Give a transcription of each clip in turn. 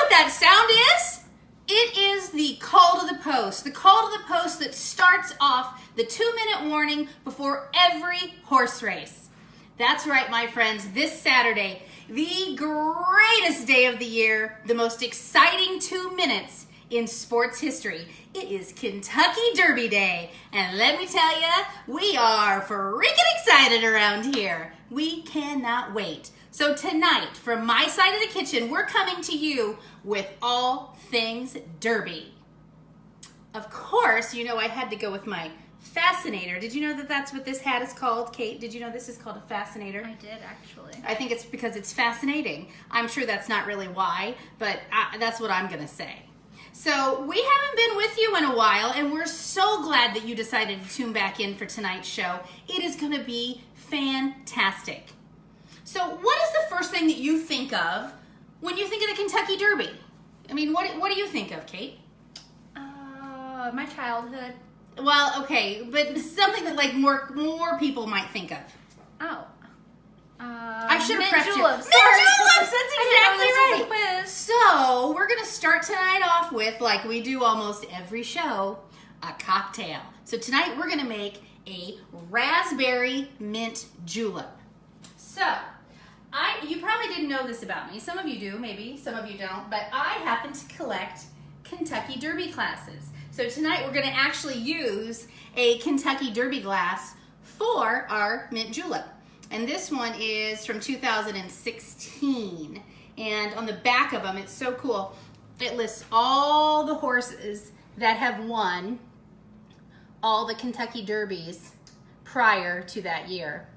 what that sound is? It is the call to the post. The call to the post that starts off the 2-minute warning before every horse race. That's right, my friends. This Saturday, the greatest day of the year, the most exciting 2 minutes in sports history. It is Kentucky Derby Day. And let me tell you, we are freaking excited around here. We cannot wait. So tonight, from my side of the kitchen, we're coming to you with all things Derby. Of course, you know I had to go with my fascinator. Did you know that that's what this hat is called, Kate? Did you know this is called a fascinator? I did, actually. I think it's because it's fascinating. I'm sure that's not really why, but that's what I'm going to say. So we haven't been with you in a while, and we're so glad that you decided to tune back in for tonight's show. It is going to be fantastic. So what is the first thing that you think of when you think of the Kentucky Derby? I mean, what do you think of, Kate? My childhood. Well, okay, but something that like more people might think of. Oh. I should have prepped you. Juleps. Mint juleps, that's exactly right. right. So we're gonna start tonight off with, like we do almost every show, a cocktail. So tonight we're gonna make a raspberry mint julep. So, you probably didn't know this about me. Some of you do, maybe, some of you don't, but I happen to collect Kentucky Derby glasses. So tonight we're gonna actually use a Kentucky Derby glass for our mint julep. And this one is from 2016. And on the back of them, it's so cool. It lists all the horses that have won all the Kentucky Derbies prior to that year.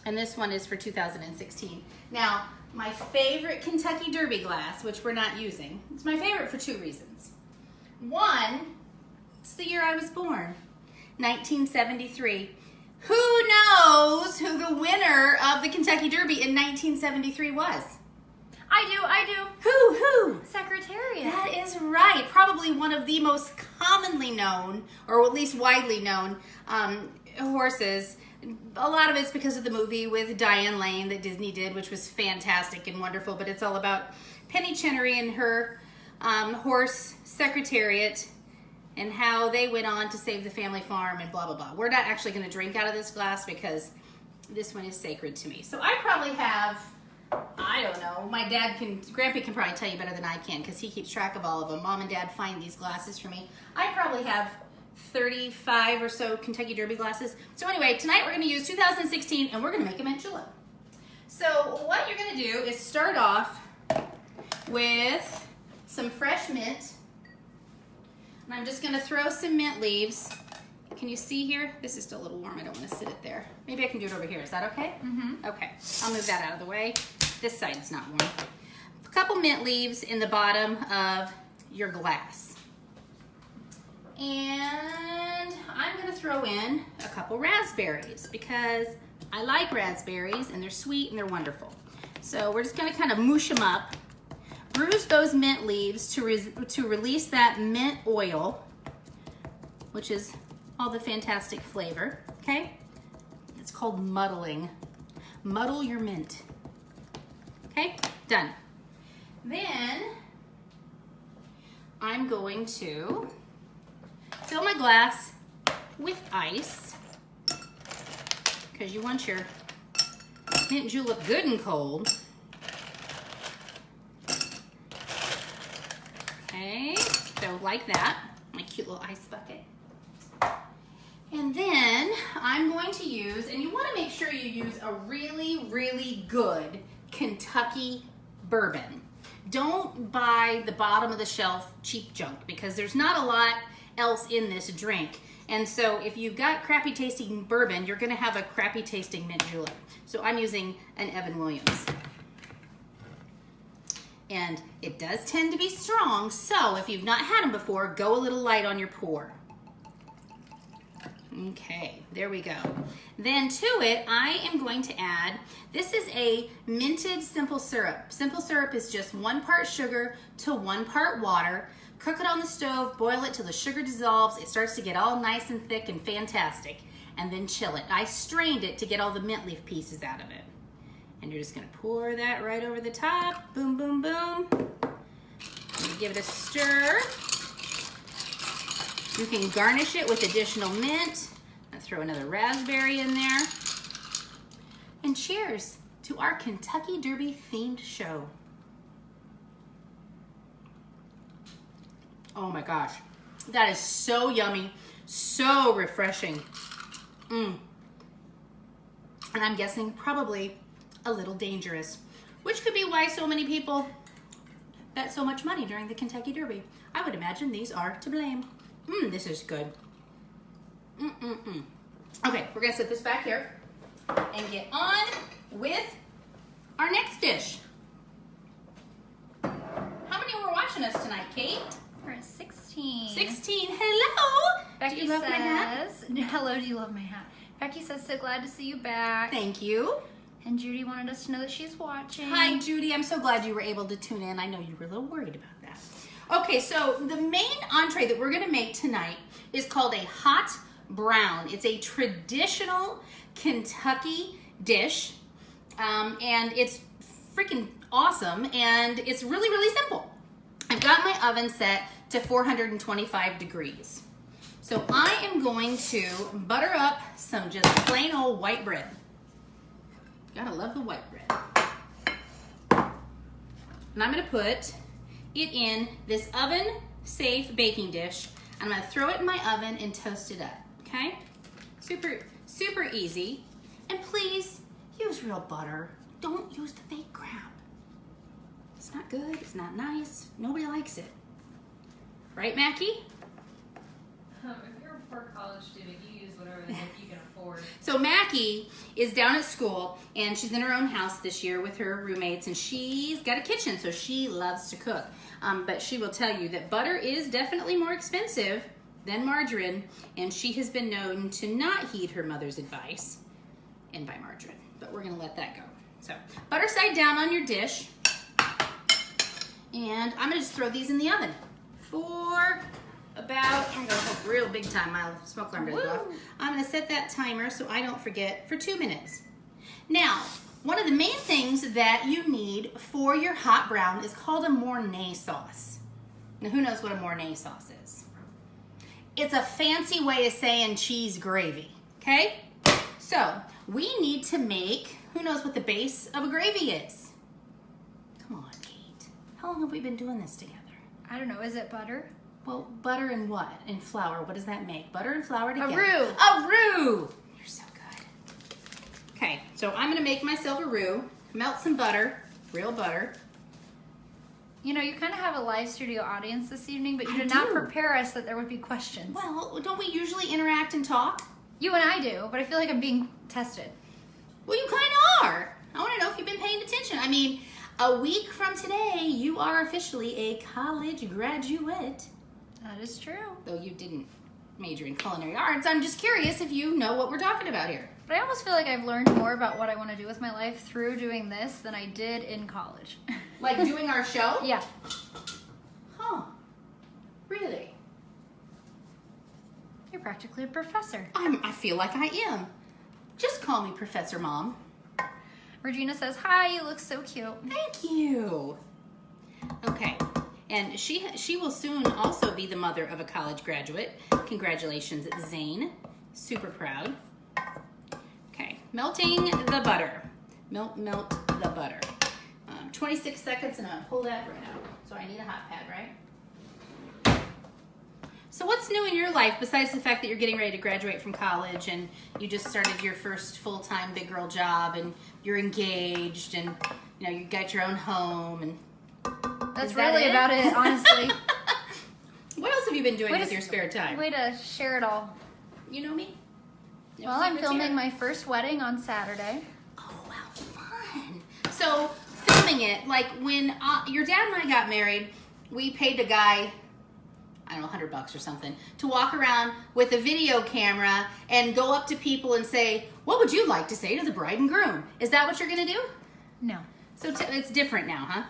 And this one is for 2016. Now, my favorite Kentucky Derby glass, which we're not using, it's my favorite for 2 reasons. One, it's the year I was born, 1973. Who knows who the winner of the Kentucky Derby in 1973 was? I do. Who? Secretariat. That is right. Probably one of the most commonly known, or at least widely known, horses. A lot of it's because of the movie with Diane Lane that Disney did, which was fantastic and wonderful, but it's all about Penny Chenery and her horse Secretariat and how they went on to save the family farm and blah, blah, blah. We're not actually going to drink out of this glass because this one is sacred to me. So I probably have, I don't know, Grampy can probably tell you better than I can because he keeps track of all of them. Mom and Dad find these glasses for me. I probably have 35 or so Kentucky Derby glasses. So anyway, tonight we're going to use 2016 and we're going to make a mint julep. So what you're going to do is start off with some fresh mint. And I'm just going to throw some mint leaves. Can you see here? This is still a little warm. I don't want to sit it there. Maybe I can do it over here. Is that okay? Mm-hmm. Okay. I'll move that out of the way. This side's not warm. A couple mint leaves in the bottom of your glass. And I'm going to throw in a couple raspberries because I like raspberries and they're sweet and they're wonderful. So we're just going to kind of moosh them up. Bruise those mint leaves to release that mint oil, which is all the fantastic flavor, okay? It's called muddling. Muddle your mint. Okay, done. Then I'm going to fill my glass with ice because you want your mint julep good and cold. Okay, so like that, my cute little ice bucket. And then I'm going to use, and you want to make sure you use a really, really good Kentucky bourbon. Don't buy the bottom of the shelf cheap junk because there's not a lot else in this drink. And so if you've got crappy tasting bourbon, you're going to have a crappy tasting mint julep. So I'm using an Evan Williams. And it does tend to be strong, so if you've not had them before, go a little light on your pour. Okay, there we go. Then to it, I am going to add, this is a minted simple syrup. Simple syrup is just 1 part sugar to 1 part water. Cook it on the stove, boil it till the sugar dissolves. It starts to get all nice and thick and fantastic, and then chill it. I strained it to get all the mint leaf pieces out of it. And you're just gonna pour that right over the top. Boom, boom, boom. Give it a stir. You can garnish it with additional mint. I'll throw another raspberry in there. And cheers to our Kentucky Derby themed show. Oh my gosh, that is so yummy, so refreshing. And I'm guessing probably a little dangerous, which could be why so many people bet so much money during the Kentucky Derby. I would imagine these are to blame. This is good. Okay, we're gonna set this back here and get on with our next dish. How many were watching us tonight, Kate? We're at 16. 16. Hello. Becky Do you love my hat? says, hello, do you love my hat? Becky says, so glad to see you back. Thank you. And Judy wanted us to know that she's watching. Hi, Judy. I'm so glad you were able to tune in. I know you were a little worried about that. Okay, so the main entree that we're going to make tonight is called a hot brown. It's a traditional Kentucky dish, and it's freaking awesome, and it's really, really simple. I've got my oven set to 425 degrees. So I am going to butter up some just plain old white bread. Gotta love the white bread. And I'm gonna put it in this oven-safe baking dish. I'm gonna throw it in my oven and toast it up, okay? Super, super easy. And please, use real butter. Don't use the fake crap. It's not good, it's not nice, nobody likes it. Right, Mackie? If you're a poor college student, you use whatever the heck you can afford. So Mackie is down at school, and she's in her own house this year with her roommates, and she's got a kitchen, so she loves to cook. But she will tell you that butter is definitely more expensive than margarine, and she has been known to not heed her mother's advice and buy margarine. But we're gonna let that go. So butter side down on your dish, and I'm gonna just throw these in the oven for about, I'm gonna go real big time, my smoke alarm doesn't go off. I'm gonna set that timer so I don't forget for 2 minutes. Now, one of the main things that you need for your hot brown is called a Mornay sauce. Now, who knows what a Mornay sauce is? It's a fancy way of saying cheese gravy, okay? So, we need to make, who knows what the base of a gravy is? Come on, Kate. How long have we been doing this together? I don't know, is it butter? Well, butter and what? And flour. What does that make? Butter and flour together. roux. A roux. You're so good. Okay, so I'm going to make myself a roux. Melt some butter, real butter. You know, you kind of have a live studio audience this evening, but you I did not do. prepare us that there would be questions. Well, don't we usually interact and talk? You and I do, but I feel like I'm being tested. Well, you kind of are. I want to know if you've been paying attention. I mean, a week from today, you are officially a college graduate. That is true. Though you didn't major in culinary arts, I'm just curious if you know what we're talking about here. But I almost feel like I've learned more about what I want to do with my life through doing this than I did in college. Like doing our show? Yeah. Huh. Really? You're practically a professor. I feel like I am. Just call me Professor Mom. Regina says, hi, you look so cute. Thank you. Okay. And she will soon also be the mother of a college graduate. Congratulations, Zane. Super proud. Okay, melting the butter. Melt the butter. 26 seconds, and I'm gonna pull that right out. So I need a hot pad, right? So what's new in your life besides the fact that you're getting ready to graduate from college and you just started your first full-time big girl job and you're engaged and you know you got your own home and That's is that really it? about it, honestly. What else have you been doing Way with to- your spare time? Way to share it all. You know me? No Well, I'm secrets filming here. my first wedding on Saturday. Oh, wow, fun. So, filming it, like when your dad and I got married, we paid a guy, I don't know, $100 or something, to walk around with a video camera and go up to people and say, what would you like to say to the bride and groom? Is that what you're going to do? No, So, it's different now, huh?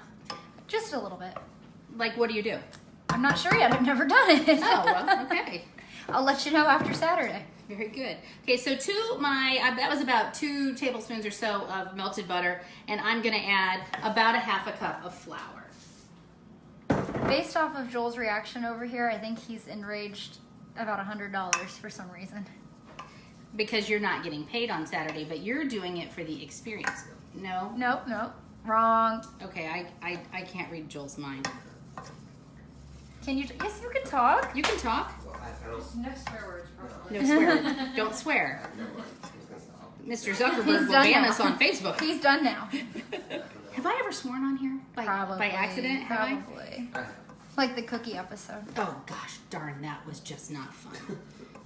just a little bit. Like, what do you do? I'm not sure yet. I've never done it. Oh, well, okay. I'll let you know after Saturday. Very good. Okay, so that was about 2 tablespoons or so of melted butter, and I'm gonna add about a half a cup of flour. Based off of Joel's reaction over here, I think he's enraged about $100 for some reason. Because you're not getting paid on Saturday, but you're doing it for the experience. No? Nope. Wrong. Okay, I can't read Joel's mind. Can you? Yes, you can talk. You can talk. No swear words, probably. No swear. Don't swear. Mr. Zuckerberg will done ban now. us on Facebook. He's done now. Have I ever sworn on here? Probably. By accident? Have I? Probably. Like the cookie episode. Oh gosh, darn, that was just not fun.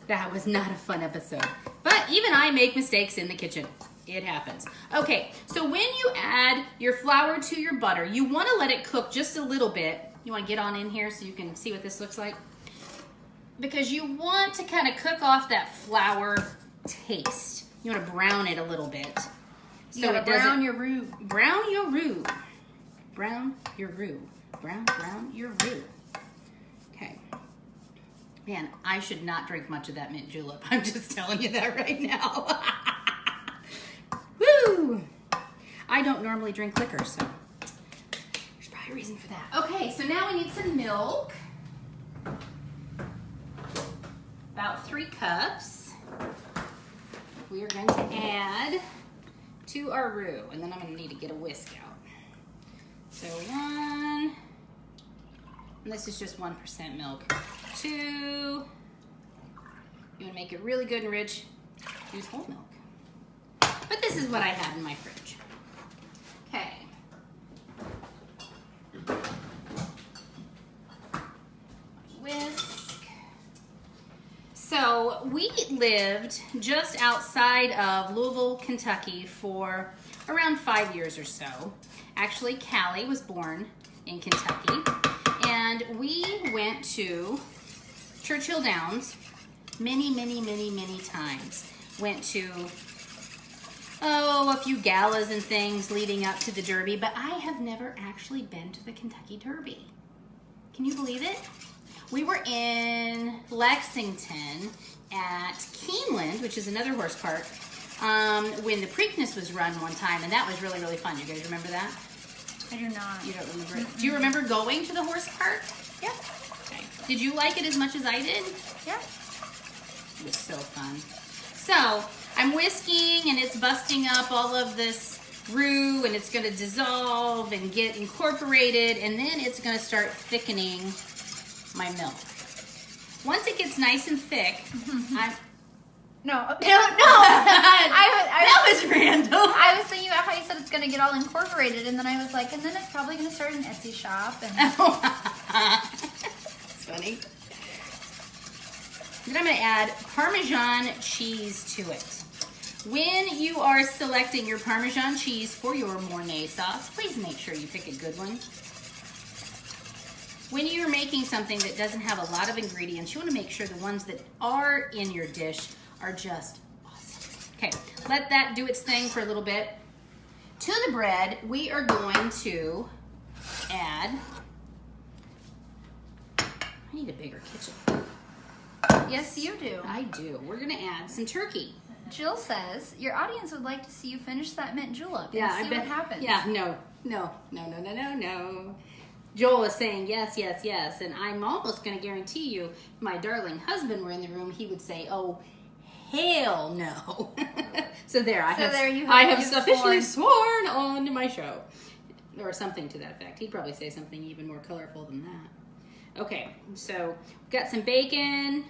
That was not a fun episode. But even I make mistakes in the kitchen. It happens. Okay, so when you add your flour to your butter, you want to let it cook just a little bit. You want to get on in here so you can see what this looks like? Because you want to kind of cook off that flour taste. You want to brown it a little bit. You gotta brown your roux. Brown your roux. Brown your roux. Brown your roux. Okay. Man, I should not drink much of that mint julep. I'm just telling you that right now. Woo! I don't normally drink liquor, so there's probably a reason for that. Okay, so now we need some milk. About 3 cups. We are going to add to our roux, and then I'm going to need to get a whisk out. So 1, and this is just 1% milk. 2, you want to make it really good and rich, use whole milk. But this is what I have in my fridge. Okay. Whisk. So we lived just outside of Louisville, Kentucky for around 5 years or so. Actually, Callie was born in Kentucky, and we went to Churchill Downs many times. Went to, a few galas and things leading up to the Derby, but I have never actually been to the Kentucky Derby. Can you believe it? We were in Lexington at Keeneland, which is another horse park, when the Preakness was run one time, and that was really fun. You guys remember that? I do not. You don't remember it? Do you remember going to the horse park? Yeah. Okay. Did you like it as much as I did? Yeah. It was so fun. So I'm whisking, and it's busting up all of this roux, and it's going to dissolve and get incorporated, and then it's going to start thickening my milk. Once it gets nice and thick, No. that was random. I was thinking about how you said it's going to get all incorporated, and then I was like, and then it's probably going to start an Etsy shop. And It's funny. Then I'm going to add Parmesan cheese to it. When you are selecting your Parmesan cheese for your Mornay sauce, please make sure you pick a good one. When you're making something that doesn't have a lot of ingredients, you want to make sure the ones that are in your dish are just awesome. Okay, let that do its thing for a little bit. To the bread, we are going to add, I need a bigger kitchen. yes, you do. I do. We're going to add some turkey. Jill says your audience would like to see you finish that mint julep and see what happens. Yeah, no. Joel is saying yes, and I'm almost going to guarantee you, if my darling husband were in the room, he would say, oh, hell no. So there, I have officially sworn on my show. Or something to that effect. He'd probably say something even more colorful than that. Okay, so we've got some bacon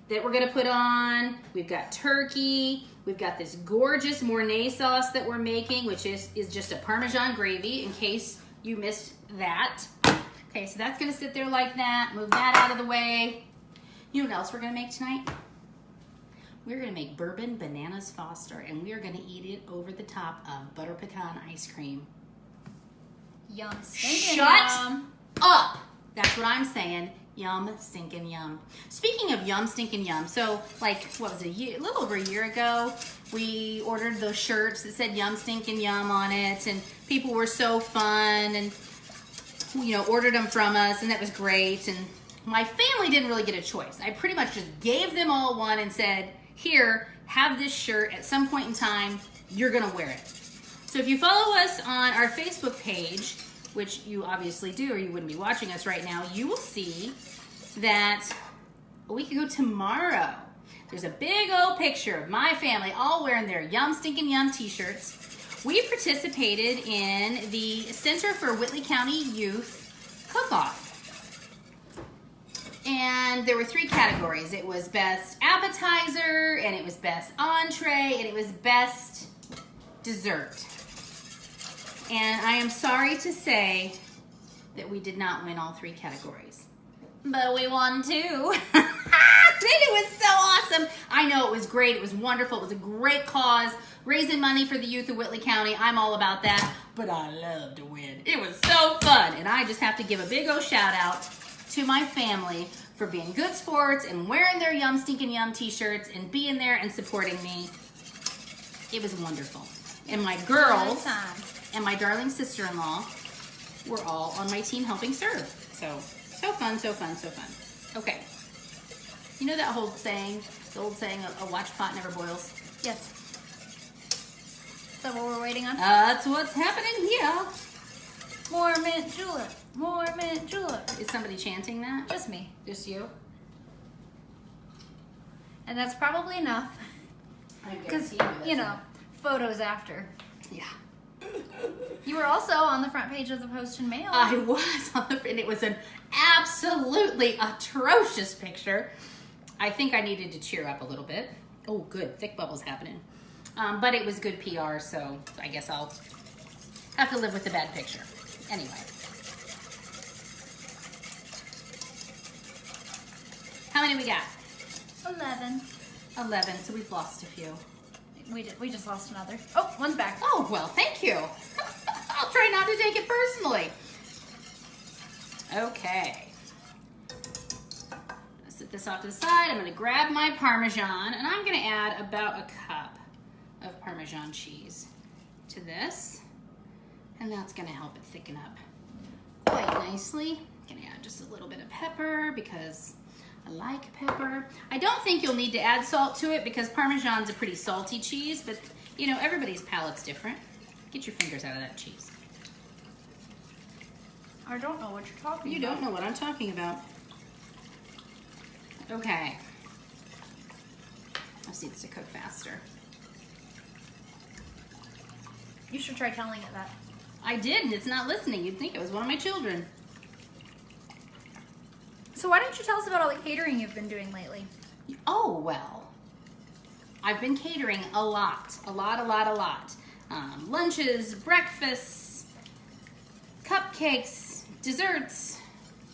that we're going to put on. We've got turkey. We've got this gorgeous Mornay sauce that we're making, which is just a Parmesan gravy, in case you missed that. Okay, so that's going to sit there like that. Move that out of the way. You know what else we're going to make tonight? We're going to make bourbon bananas Foster, and we are going to eat it over the top of butter pecan ice cream. Yum. Stinking Shut yum. up! That's what I'm saying. Yum, stinking yum. Speaking of yum, stinking yum, so like, what was it, a little over a year ago, we ordered those shirts that said yum, stinking yum on it, and people were so fun, and, ordered them from us, and that was great, and my family didn't really get a choice. I pretty much just gave them all one and said, here, have this shirt. At some point in time, you're gonna wear it. So if you follow us on our Facebook page, which you obviously do or you wouldn't be watching us right now, you will see that a week ago tomorrow, there's a big old picture of my family all wearing their Yum Stinkin' Yum t-shirts. We participated in the Center for Whitley County Youth Cook-Off. And there were 3 categories. It was best appetizer, and it was best entree, and it was best dessert. And I am sorry to say that we did not win all 3 categories. But we won 2. It was so awesome. I know, it was great. It was wonderful. It was a great cause. Raising money for the youth of Whitley County. I'm all about that. But I love to win. It was so fun. And I just have to give a big old shout out to my family for being good sports and wearing their Yum Stinkin' Yum t-shirts and being there and supporting me. It was wonderful. And my girls and my darling sister-in-law were all on my team helping serve. So fun, so fun, so fun. Okay. You know that old saying, a watch pot never boils? Yes. Is that what we're waiting on? That's what's happening here. More mint julep. More mint julep. Is somebody chanting that? Just me. Just you? And that's probably enough. Because, you know, photos after. Yeah. You were also on the front page of the Post and Mail. I was on the, and it was an absolutely atrocious picture. I think I needed to cheer up a little bit. Oh, good. Thick bubbles happening. But it was good PR, so I guess I'll have to live with the bad picture. Anyway. How many we got? 11. 11, so we've lost a few. We just lost another. Oh, one's back. Oh, well, thank you. I'll try not to take it personally. Okay. Set this off to the side. I'm going to grab my Parmesan, and I'm going to add about a cup of Parmesan cheese to this. And that's going to help it thicken up quite nicely. I'm going to add just a little bit of pepper because I like pepper. I don't think you'll need to add salt to it because Parmesan's a pretty salty cheese, but you know, everybody's palate's different. Get your fingers out of that cheese. I don't know what you're talking about. You don't know what I'm talking about. Okay. Let's see this to cook faster. You should try telling it that. I did, and it's not listening. You'd think it was one of my children. So why don't you tell us about all the catering you've been doing lately? Oh, well. I've been catering a lot. Lunches, breakfasts, cupcakes, desserts,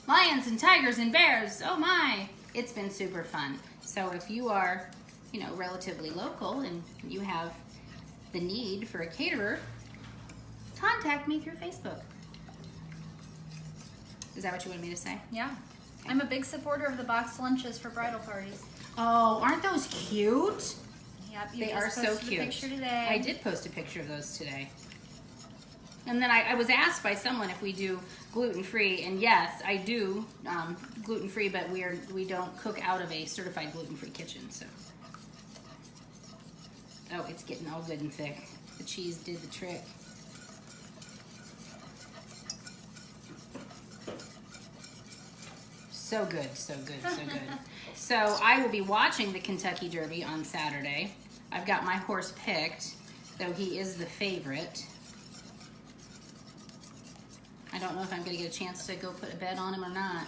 lions and tigers and bears. Oh my, it's been super fun. So if you are, you know, relatively local and you have the need for a caterer, contact me through Facebook. Is that what you wanted me to say? Yeah. I'm a big supporter of the boxed lunches for bridal parties. Oh, aren't those cute? Yep, They are so cute. A picture today. I did post a picture of those today. And then I was asked by someone if we do gluten-free, and yes, I do gluten-free, but we don't cook out of a certified gluten-free kitchen. So, oh, it's getting all good and thick. The cheese did the trick. So good, so good, so good. So I will be watching the Kentucky Derby on Saturday. I've got my horse picked, though he is the favorite. I don't know if I'm going to get a chance to go put a bet on him or not.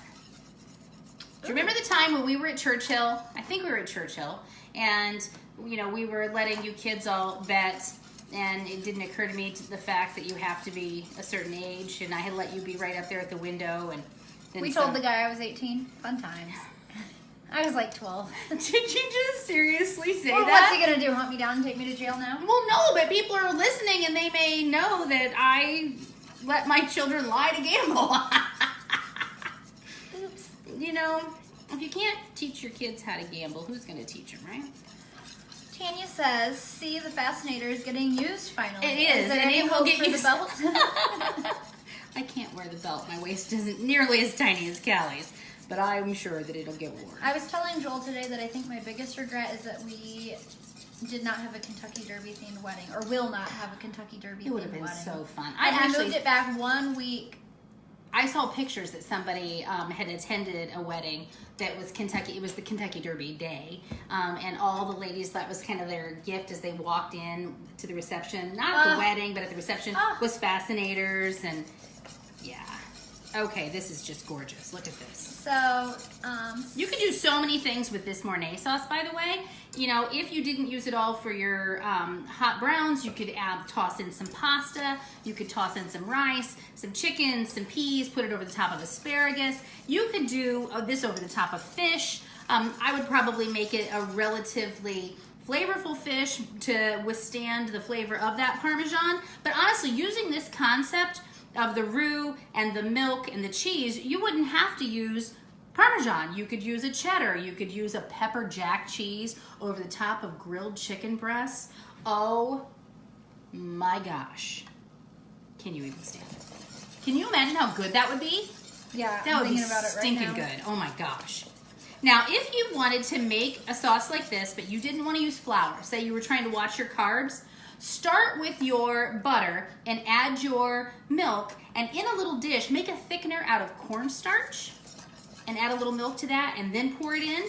Do you remember the time when we were at Churchill? I think we were at Churchill, and you know, we were letting you kids all bet, and it didn't occur to me the fact that you have to be a certain age, and I had let you be right up there at the window, and then we told the guy I was 18. Fun times. I was like 12. Did you just seriously say Well, that? what's he gonna do? Hunt me down and take me to jail now? Well, no, but people are listening, and they may know that I let my children lie to gamble. Oops. You know, if you can't teach your kids how to gamble, who's going to teach them, right? Tanya says, "See, the fascinator is getting used finally." It is, there and any it will hope get for used. the belt? I can't wear the belt. My waist isn't nearly as tiny as Callie's, but I'm sure that it'll get worn. I was telling Joel today that I think my biggest regret is that we did not have a Kentucky Derby themed wedding, or will not have a Kentucky Derby It would have themed been wedding. so fun. I moved it back 1 week I saw pictures that somebody had attended a wedding that was Kentucky. It was the Kentucky Derby day, and all the ladies, that was kind of their gift as they walked in to the reception. Not at the wedding, but at the reception was fascinators and yeah. Okay, this is just gorgeous. Look at this. So, you could do so many things with this Mornay sauce, by the way. You know, if you didn't use it all for your hot browns, you could toss in some pasta. You could toss in some rice, some chicken, some peas, put it over the top of asparagus. You could do this over the top of fish. I would probably make it a relatively flavorful fish to withstand the flavor of that Parmesan. But honestly, using this concept of the roux and the milk and the cheese, you wouldn't have to use Parmesan. You could use a cheddar. You could use a pepper jack cheese over the top of grilled chicken breasts. Oh my gosh. Can you even stand it? Can you imagine how good that would be? yeah, That I'm would be thinking about it right stinking now. good. Oh my gosh. Now, if you wanted to make a sauce like this, but you didn't want to use flour, say you were trying to watch your carbs, start with your butter and add your milk, and in a little dish, make a thickener out of cornstarch and add a little milk to that and then pour it in,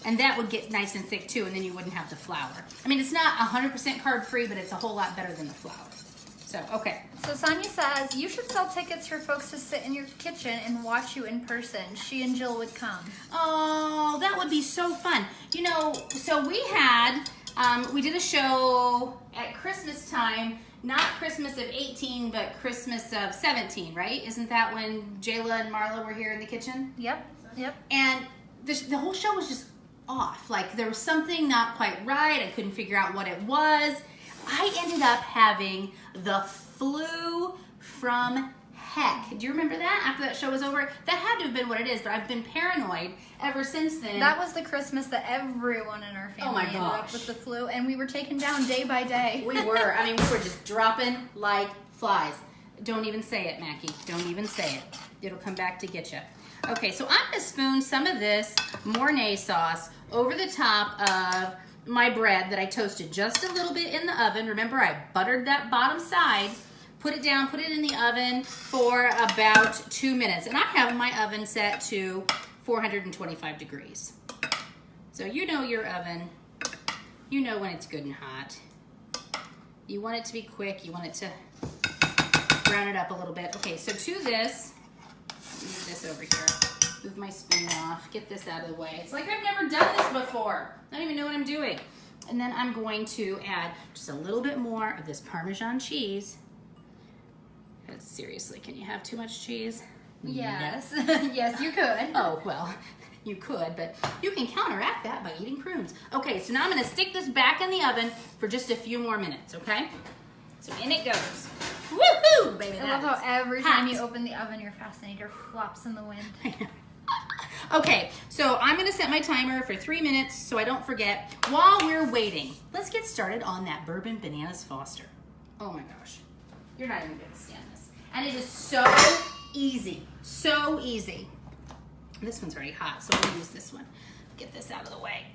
and that would get nice and thick too, and then you wouldn't have the flour. I mean, it's not 100% carb free, but it's a whole lot better than the flour. So, okay. So Sonia says, you should sell tickets for folks to sit in your kitchen and watch you in person. She and Jill would come. Oh, that would be so fun. You know, so we had, we did a show at Christmas time, not Christmas of 18, but Christmas of 17, right? Isn't that when Jayla and Marla were here in the kitchen? Yep, yep. And the whole show was just off. Like, there was something not quite right. I couldn't figure out what it was. I ended up having the flu from heck. Do you remember that after that show was over? That had to have been what it is, but I've been paranoid ever since then. That was the Christmas that everyone in our family ended up gosh. with the flu, and we were taken down day by day. We were. I mean, we were just dropping like flies. Don't even say it, Mackie. Don't even say it. It'll come back to get you. Okay, so I'm going to spoon some of this Mornay sauce over the top of my bread that I toasted just a little bit in the oven. Remember, I buttered that bottom side, put it down, put it in the oven for about 2 minutes. And I have my oven set to 425 degrees. So you know your oven. You know when it's good and hot. You want it to be quick. You want it to brown it up a little bit. Okay, so to this, move this over here. Move my spoon off. Get this out of the way. It's like I've never done this before. I don't even know what I'm doing. And then I'm going to add just a little bit more of this Parmesan cheese. Seriously, can you have too much cheese? Yes. Yes, you could. Oh, well, you could, but you can counteract that by eating prunes. Okay, so now I'm going to stick this back in the oven for just a few more minutes, okay? So in it goes. Woohoo, baby. I love how every time you open the oven, your fascinator flops in the wind. Okay, so I'm going to set my timer for 3 minutes so I don't forget. While we're waiting, let's get started on that Bourbon Bananas Foster. Oh my gosh. You're not even going to stand this. And it is so easy. So easy. This one's already hot, so we'll use this one. Get this out of the way.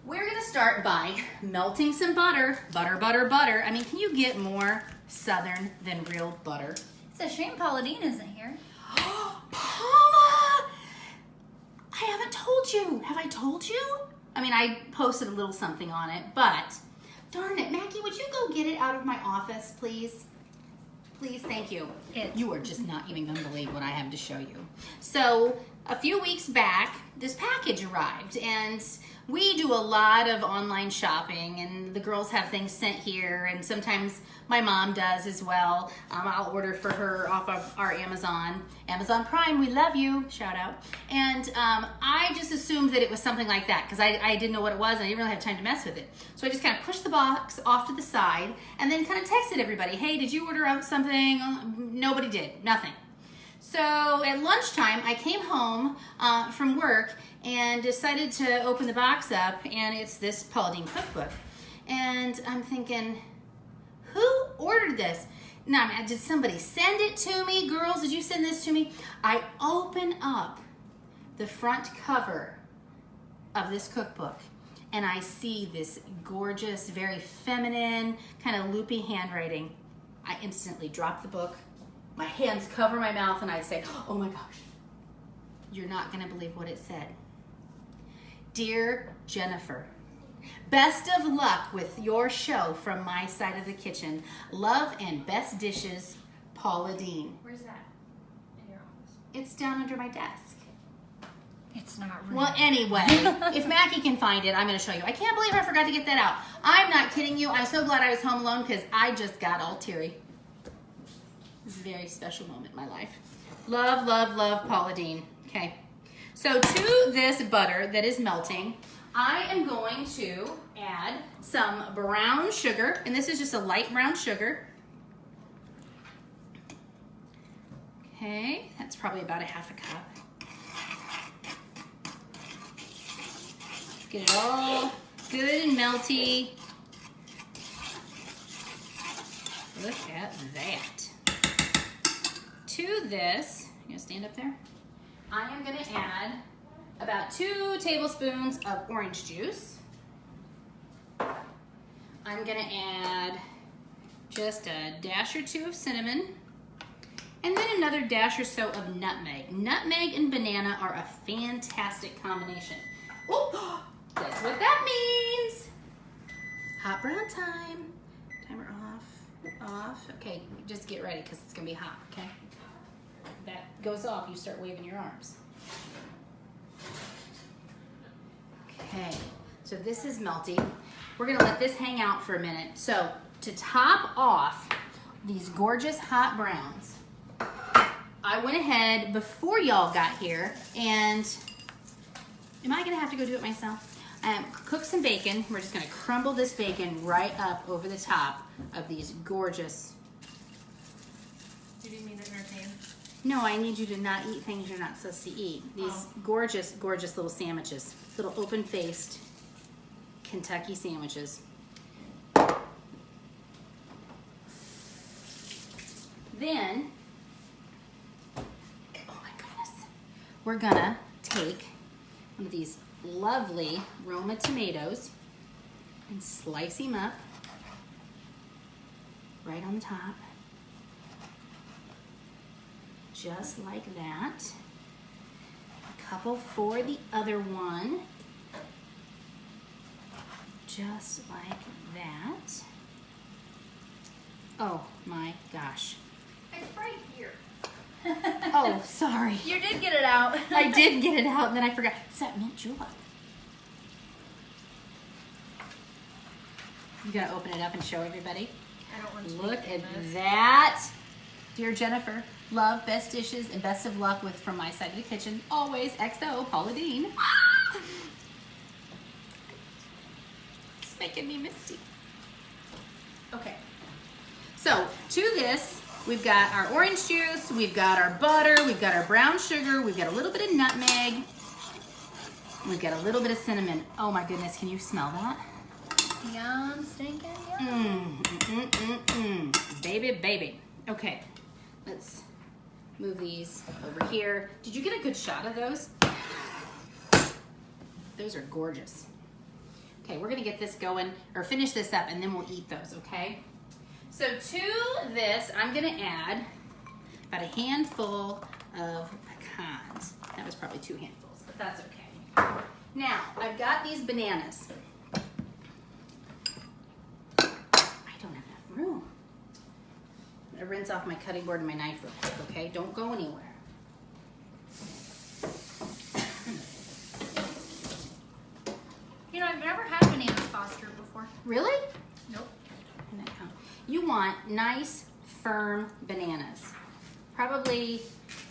We're going to start by melting some butter. Butter, butter, butter. I mean, can you get more Southern than real butter? It's a shame Paula Dean isn't here. Paula! I haven't told you. Have I told you? I mean, I posted a little something on it, but darn it. Mackie, would you go get it out of my office, please? Please, thank you. You are just not even going to believe what I have to show you. So, a few weeks back, this package arrived, and we do a lot of online shopping, and the girls have things sent here, and sometimes my mom does as well. I'll order for her off of our Amazon Prime. We love you. Shout out. And I just assumed that it was something like that because I didn't know what it was, and I didn't really have time to mess with it. So I just kind of pushed the box off to the side and then kind of texted everybody, hey, did you order out something? Nobody did. Nothing. So at lunchtime, I came home from work and decided to open the box up, and it's this Paula Deen cookbook. And I'm thinking, who ordered this? Now, did somebody send it to me? Girls, did you send this to me? I open up the front cover of this cookbook, and I see this gorgeous, very feminine, kind of loopy handwriting. I instantly drop the book, my hands cover my mouth and I say, oh my gosh, you're not gonna believe what it said. Dear Jennifer, best of luck with your show from my side of the kitchen. Love and best dishes, Paula Dean. Where's that? In your office. It's down under my desk. It's not real. Well, anyway, if Mackie can find it, I'm going to show you. I can't believe I forgot to get that out. I'm not kidding you. I'm so glad I was home alone because I just got all teary. This is a very special moment in my life. Love, love, love Paula Dean. Okay. So to this butter that is melting, I am going to add some brown sugar, and this is just a light brown sugar. Okay, that's probably about a half a cup. Get it all good and melty. Look at that. To this, you gonna stand up there? I am gonna add about 2 tablespoons of orange juice. I'm gonna add just a dash or 2 of cinnamon, and then another dash or so of nutmeg. Nutmeg and banana are a fantastic combination. Oh, that's what that means. Hot brown time. Timer off. Okay, just get ready because it's gonna be hot, okay? That goes off, you start waving your arms. Okay, so this is melty. We're gonna let this hang out for a minute. So to top off these gorgeous hot browns, I went ahead before y'all got here and am I gonna have to go do it myself? Cook some bacon. We're just gonna crumble this bacon right up over the top of these gorgeous. Do you need me to entertain? No, I need you to not eat things you're not supposed to eat. These gorgeous, gorgeous little sandwiches. Little open-faced Kentucky sandwiches. Then, oh my goodness, we're gonna take one of these lovely Roma tomatoes and slice them up right on the top. Just like that. A couple for the other one. Just like that. Oh my gosh. It's right here. Oh, sorry. You did get it out. I did get it out and then I forgot. It's that mint julep. You gotta open it up and show everybody. I don't want to Look at that. Dear Jennifer, love, best dishes, and best of luck with From My Side of the Kitchen. Always, XO, Paula Dean. It's making me misty. Okay. So, to this, we've got our orange juice, we've got our butter, we've got our brown sugar, we've got a little bit of nutmeg, we've got a little bit of cinnamon. Oh my goodness, can you smell that? Yum, stinking yum. Baby, baby. Okay, let's move these over here. Did you get a good shot of those? Those are gorgeous. Okay, we're gonna get this going, or finish this up, and then we'll eat those, okay? So to this, I'm gonna add about a handful of pecans. That was probably 2 handfuls, but that's okay. Now, I've got these bananas. I don't have enough room. I'm gonna rinse off my cutting board and my knife real quick, okay? Don't go anywhere. You know, I've never had bananas fostered before. Really? Nope. You want nice, firm bananas. Probably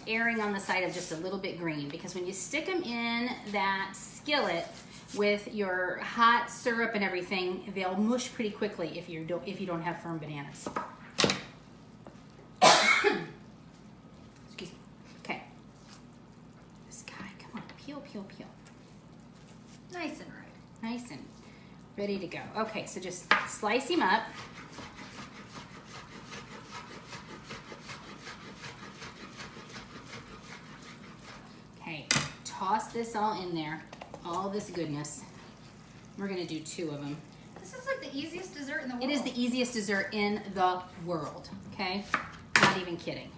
erring on the side of just a little bit green, because when you stick them in that skillet with your hot syrup and everything, they'll mush pretty quickly if you don't have firm bananas. Excuse me. Okay. This guy, come on, peel, peel, peel. Nice and right. Nice and ready to go. Okay, so just slice him up. Okay, toss this all in there, all this goodness. We're gonna do 2 of them. This is like the easiest dessert in the world. It is the easiest dessert in the world, okay? Not even kidding.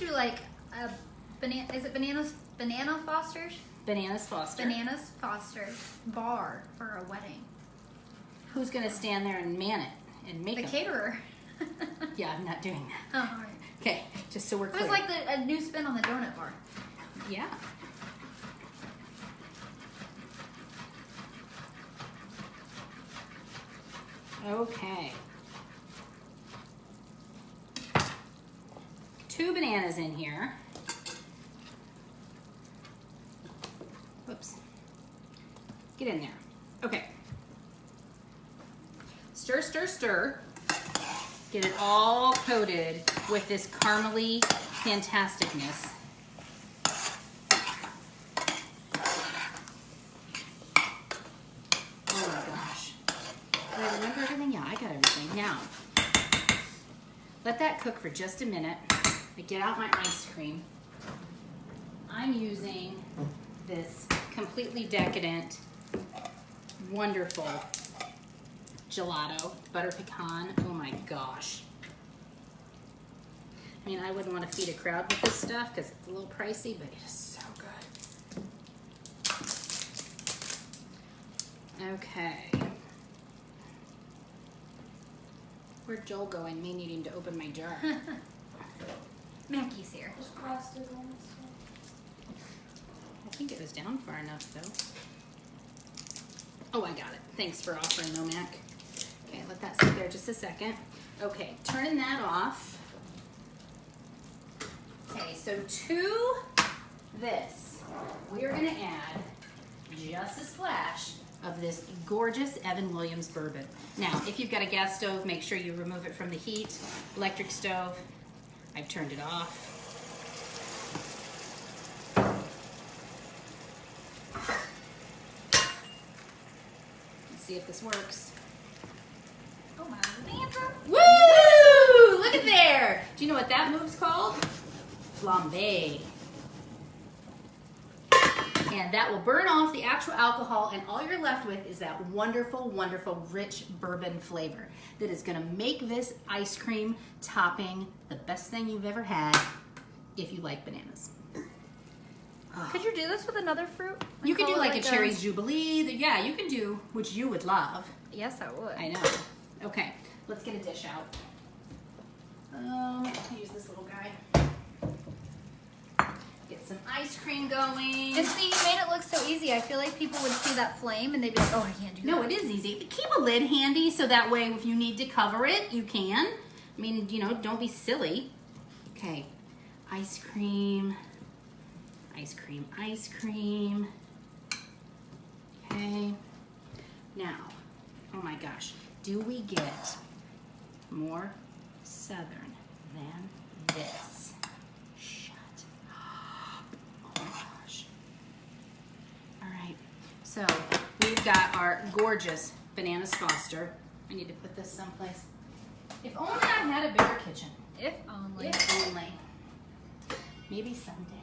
do like a banana. Is it Banana Foster's? Bananas Foster. Bananas Foster's bar for a wedding. Who's gonna stand there and man it and make The them? caterer. Yeah, I'm not doing that. Oh, all right. Okay, just so we're It clear. was like a new spin on the donut bar. Yeah. Okay. 2 bananas in here. Whoops. Get in there. Okay. Stir, stir, stir. Get it all coated with this caramely fantasticness. Oh my gosh. Did I remember everything? Yeah, I got everything. Now, let that cook for just a minute. I get out my ice cream. I'm using this completely decadent, wonderful gelato, butter pecan. Oh my gosh. I mean, I wouldn't want to feed a crowd with this stuff because it's a little pricey, but it is so good. Okay. Where'd Joel go and me needing to open my jar? Mackie's here. Just frosted on this I think it was down far enough though. Oh, I got it. Thanks for offering though, Mac. Okay, let that sit there just a second. Okay, turning that off. Okay, so to this, we are gonna add just a splash of this gorgeous Evan Williams bourbon. Now, if you've got a gas stove, make sure you remove it from the heat. Electric stove, I've turned it off. Let's see if this works. Oh my Lanta. Woo! Look at there! Do you know what that move's called? Flambe. And that will burn off the actual alcohol, and all you're left with is that wonderful, wonderful, rich bourbon flavor that is gonna make this ice cream topping the best thing you've ever had if you like bananas. Could you do this with another fruit? You could do Call it like a cherry jubilee. Yeah, you can do, which you would love. Yes, I would. I know. Okay, let's get a dish out. I'll use this little guy. Get some ice cream going. And see, you made it look so easy. I feel like people would see that flame and they'd be like, oh, I can't do that. No, it is easy. Keep a lid handy so that way if you need to cover it, you can. I mean, you know, don't be silly. Okay, ice cream, ice cream, ice cream. Okay, now, oh my gosh, do we get more southern than this? Shut up. Oh my gosh. All right, so we've got our gorgeous Bananas Foster. I need to put this someplace. If only I had a bigger kitchen. If only. If only. Maybe someday.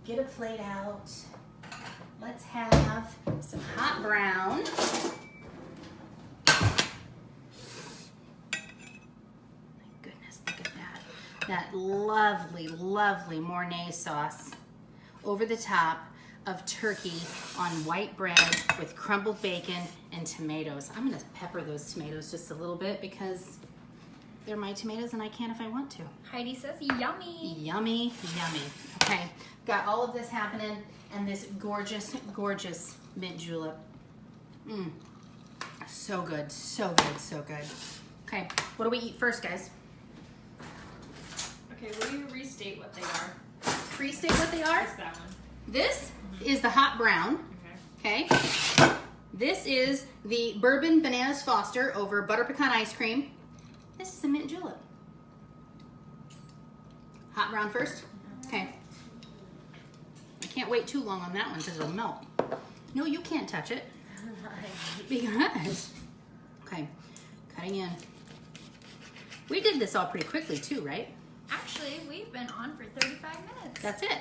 Get a plate out. Let's have some hot brown. My goodness, look at that. That lovely, lovely Mornay sauce over the top of turkey on white bread with crumbled bacon and tomatoes. I'm gonna pepper those tomatoes just a little bit because they're my tomatoes and I can if I want to. Heidi says yummy. Yummy, yummy. Okay, got all of this happening and this gorgeous, gorgeous mint julep. Mmm, so good, so good, so good. Okay, what do we eat first, guys? Okay, will you restate what they are? Restate what they are. What's that one? This is the hot brown, Okay. okay? This is the bourbon Bananas Foster over butter pecan ice cream. This is the mint julep. Hot brown first? Okay. I can't wait too long on that one because it'll melt. No, you can't touch it. Because. Okay, cutting in. We did this all pretty quickly too, right? Actually, we've been on for 35 minutes. That's it.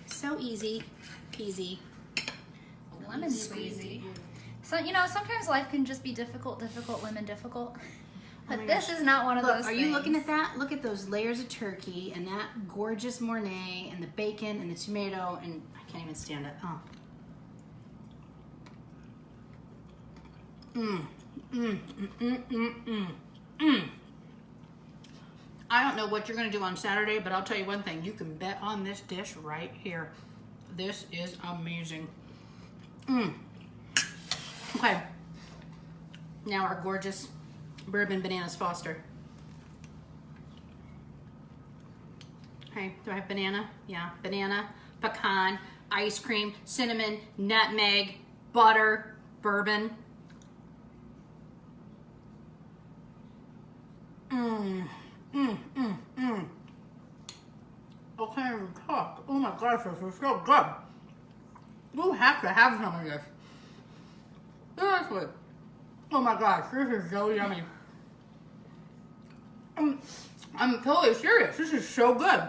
So easy peasy. Lemon squeezy. So, you know, sometimes life can just be difficult, lemon difficult. my But this gosh. is not one of Look, those are things. you looking at that? Look at those layers of turkey and that gorgeous Mornay and the bacon and the tomato and I can't even stand it. Oh. I don't know what you're gonna do on Saturday, but I'll tell you one thing. You can bet on this dish right here. This is amazing. Okay. Now our gorgeous bourbon bananas Foster. Okay, do I have banana? Yeah, banana, pecan, ice cream, cinnamon, nutmeg, butter, bourbon. I can't even talk. Oh my gosh, this is so good. You have to have some of this. Seriously. Oh my gosh, this is so yummy. I'm totally serious. This is so good.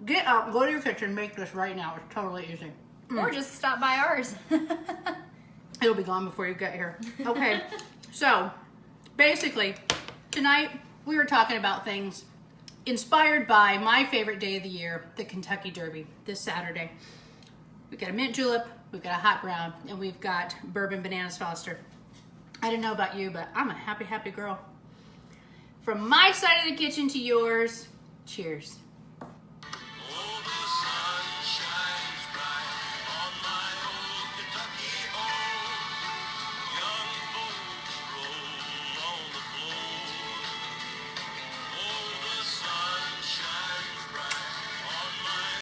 Get up, go to your kitchen, make this right now. It's totally easy. Or just stop by ours. It'll be gone before you get here. Okay, so basically, tonight we were talking about things inspired by my favorite day of the year, the Kentucky Derby, this Saturday. We've got a mint julep, we've got a hot brown, and we've got bourbon bananas Foster. I don't know about you, but I'm a happy, happy girl. From my side of the kitchen to yours, cheers.